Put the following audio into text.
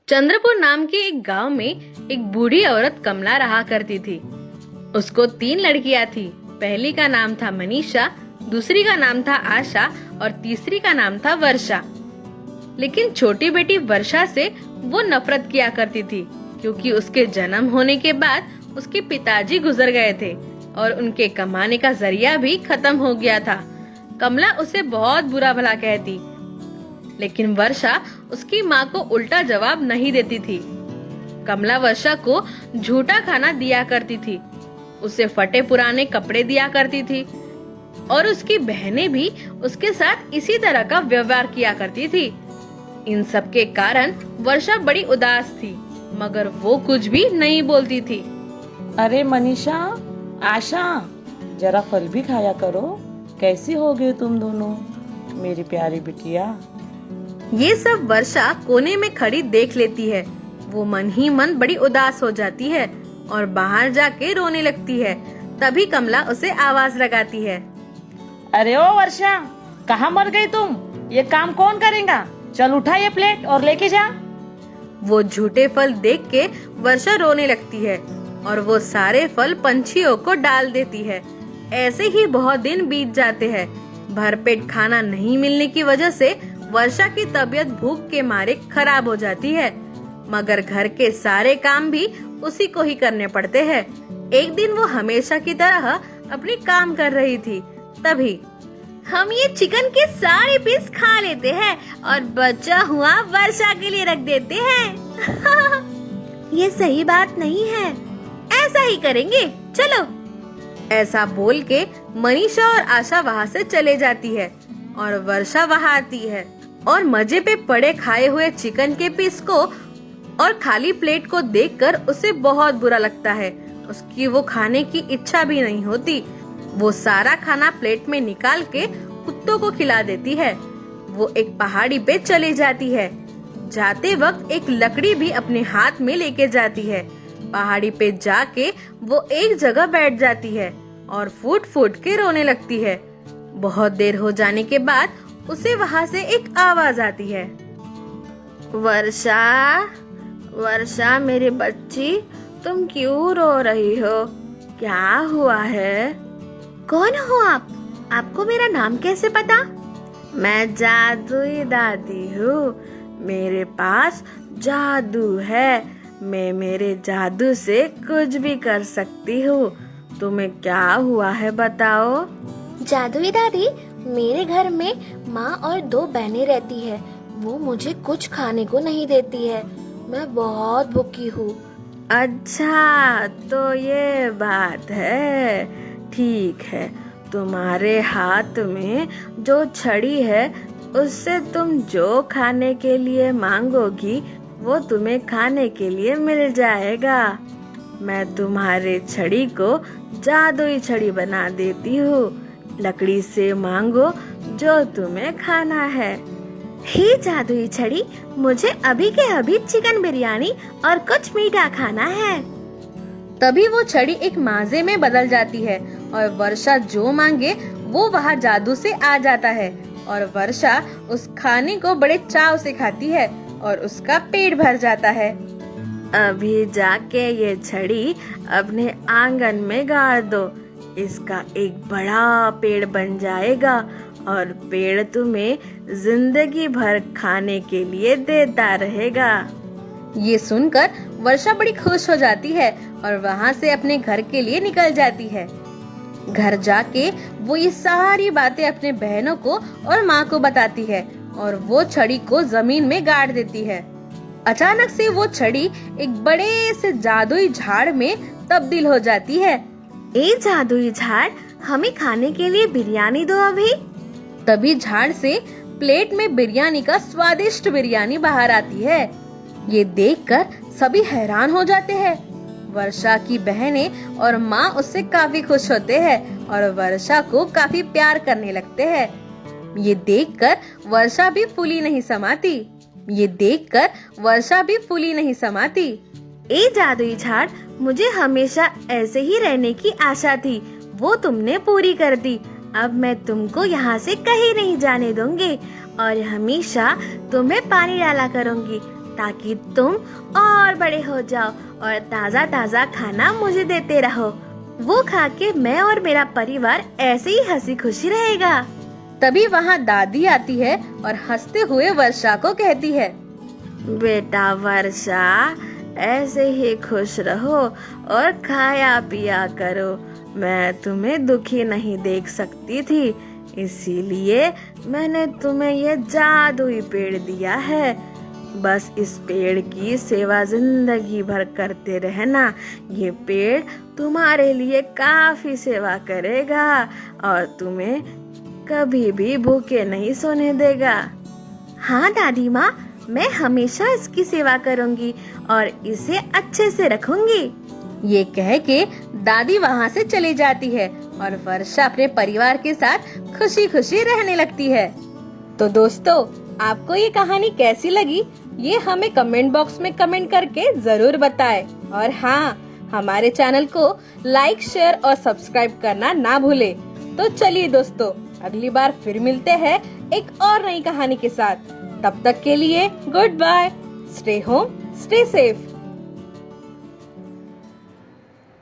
चंद्रपुर नाम के एक गांव में एक बूढ़ी औरत कमला रहा करती थी। उसको 3 लड़कियां थी। पहली का नाम था मनीषा, दूसरी का नाम था आशा और तीसरी का नाम था वर्षा। लेकिन छोटी बेटी वर्षा से वो नफरत किया करती थी, क्योंकि उसके जन्म होने के बाद उसके पिताजी गुजर गए थे और उनके कमाने का जरिया भी खत्म हो गया था। कमला उसे बहुत बुरा भला कहती, लेकिन वर्षा उसकी माँ को उल्टा जवाब नहीं देती थी। कमला वर्षा को झूठा खाना दिया करती थी, उसे फटे पुराने कपड़े दिया करती थी और उसकी बहनें भी उसके साथ इसी तरह का व्यवहार किया करती थी। इन सब के कारण वर्षा बड़ी उदास थी, मगर वो कुछ भी नहीं बोलती थी। अरे मनीषा, आशा, जरा फल भी खाया करो। कैसी हो गई तुम दोनों, मेरी प्यारी बिटिया? ये सब वर्षा कोने में खड़ी देख लेती है। वो मन ही मन बड़ी उदास हो जाती है और बाहर जाके रोने लगती है। तभी कमला उसे आवाज लगाती है। अरे ओ वर्षा, कहाँ मर गई तुम? ये काम कौन करेगा? चल उठा ये प्लेट और लेके जा। वो झूठे फल देख के वर्षा रोने लगती है और वो सारे फल पंछियों को डाल देती है। ऐसे ही बहुत दिन बीत जाते हैं। भरपेट खाना नहीं मिलने की वजह से वर्षा की तबीयत भूख के मारे खराब हो जाती है, मगर घर के सारे काम भी उसी को ही करने पड़ते हैं। एक दिन वो हमेशा की तरह अपनी काम कर रही थी, तभी हम ये चिकन के सारे पीस खा लेते हैं और बचा हुआ वर्षा के लिए रख देते हैं। ये सही बात नहीं है, ऐसा ही करेंगे, चलो। ऐसा बोल के मनीषा और आशा वहाँ से चले जाती है और वर्षा वहाँ आती है और मजे पे पड़े खाए हुए चिकन के पीस को और खाली प्लेट को देखकर उसे बहुत बुरा लगता है। उसकी वो खाने की इच्छा भी नहीं होती। वो सारा खाना प्लेट में निकाल के कुत्तों को खिला देती है। वो एक पहाड़ी पे चली जाती है। जाते वक्त एक लकड़ी भी अपने हाथ में लेके जाती है। पहाड़ी पे जाके वो एक जगह बैठ जाती है और फूट फूट के रोने लगती है। बहुत देर हो जाने के बाद उसे वहाँ से एक आवाज आती है। वर्षा, वर्षा मेरी बच्ची, तुम क्यों रो रही हो? क्या हुआ है? कौन हो आप? आपको मेरा नाम कैसे पता? मैं जादुई दादी हूँ। मेरे पास जादू है। मैं मेरे जादू से कुछ भी कर सकती हूँ। तुम्हें क्या हुआ है बताओ? जादुई दादी, मेरे घर में माँ और 2 बहनें रहती है। वो मुझे कुछ खाने को नहीं देती है। मैं बहुत भूखी हूँ। अच्छा, तो ये बात है। ठीक है, तुम्हारे हाथ में जो छड़ी है उससे तुम जो खाने के लिए मांगोगी वो तुम्हें खाने के लिए मिल जाएगा। मैं तुम्हारे छड़ी को जादुई छड़ी बना देती हूँ। लकड़ी से मांगो जो तुम्हें खाना है। हे जादुई छड़ी, मुझे अभी के अभी चिकन बिरयानी और कुछ मीठा खाना है। तभी वो छड़ी एक माजे में बदल जाती है और वर्षा जो मांगे वो वहाँ जादू से आ जाता है और वर्षा उस खाने को बड़े चाव से खाती है और उसका पेट भर जाता है। अभी जाके ये छड़ी अपने आंगन में गाड़ दो। इसका एक बड़ा पेड़ बन जाएगा और पेड़ तुम्हें जिंदगी भर खाने के लिए देता रहेगा। ये सुनकर वर्षा बड़ी खुश हो जाती है और वहाँ से अपने घर के लिए निकल जाती है। घर जाके वो ये सारी बातें अपने बहनों को और माँ को बताती है और वो छड़ी को जमीन में गाड़ देती है। अचानक से वो छड़ी एक बड़े से जादुई झाड़ में तब्दील हो जाती है। ए जादुई झाड़, हमें खाने के लिए बिरयानी दो अभी। तभी झाड़ से प्लेट में बिरयानी का स्वादिष्ट बिरयानी बाहर आती है। ये देखकर सभी हैरान हो जाते हैं। वर्षा की बहनें और माँ उससे काफी खुश होते हैं और वर्षा को काफी प्यार करने लगते हैं। ये देखकर वर्षा भी फूली नहीं समाती। ए जादुई झाड़, मुझे हमेशा ऐसे ही रहने की आशा थी, वो तुमने पूरी कर दी। अब मैं तुमको यहाँ से कहीं नहीं जाने दूंगी और हमेशा तुम्हें पानी डाला करूंगी। ताकि तुम और बड़े हो जाओ और ताजा ताजा खाना मुझे देते रहो। वो खा के मैं और मेरा परिवार ऐसे ही हंसी खुशी रहेगा। तभी वहाँ दादी आती है और हंसते हुए वर्षा को कहती है, बेटा वर्षा, ऐसे ही खुश रहो और खाया पिया करो। मैं तुम्हें दुखी नहीं देख सकती थी, इसीलिए मैंने तुम्हें ये जादुई पेड़ दिया है। बस इस पेड़ की सेवा जिंदगी भर करते रहना। ये पेड़ तुम्हारे लिए काफी सेवा करेगा और तुम्हें कभी भी भूखे नहीं सोने देगा। हाँ दादी माँ, मैं हमेशा इसकी सेवा करूंगी और इसे अच्छे से रखूंगी। ये कह के दादी वहाँ से चली जाती है और वर्षा अपने परिवार के साथ खुशी खुशी रहने लगती है। तो दोस्तों, आपको ये कहानी कैसी लगी, ये हमें कमेंट बॉक्स में कमेंट करके जरूर बताएं। और हाँ, हमारे चैनल को लाइक, शेयर और सब्सक्राइब करना ना भूले। तो चलिए दोस्तों, अगली बार फिर मिलते हैं एक और नई कहानी के साथ। तब तक के लिए goodbye. Stay home, stay safe.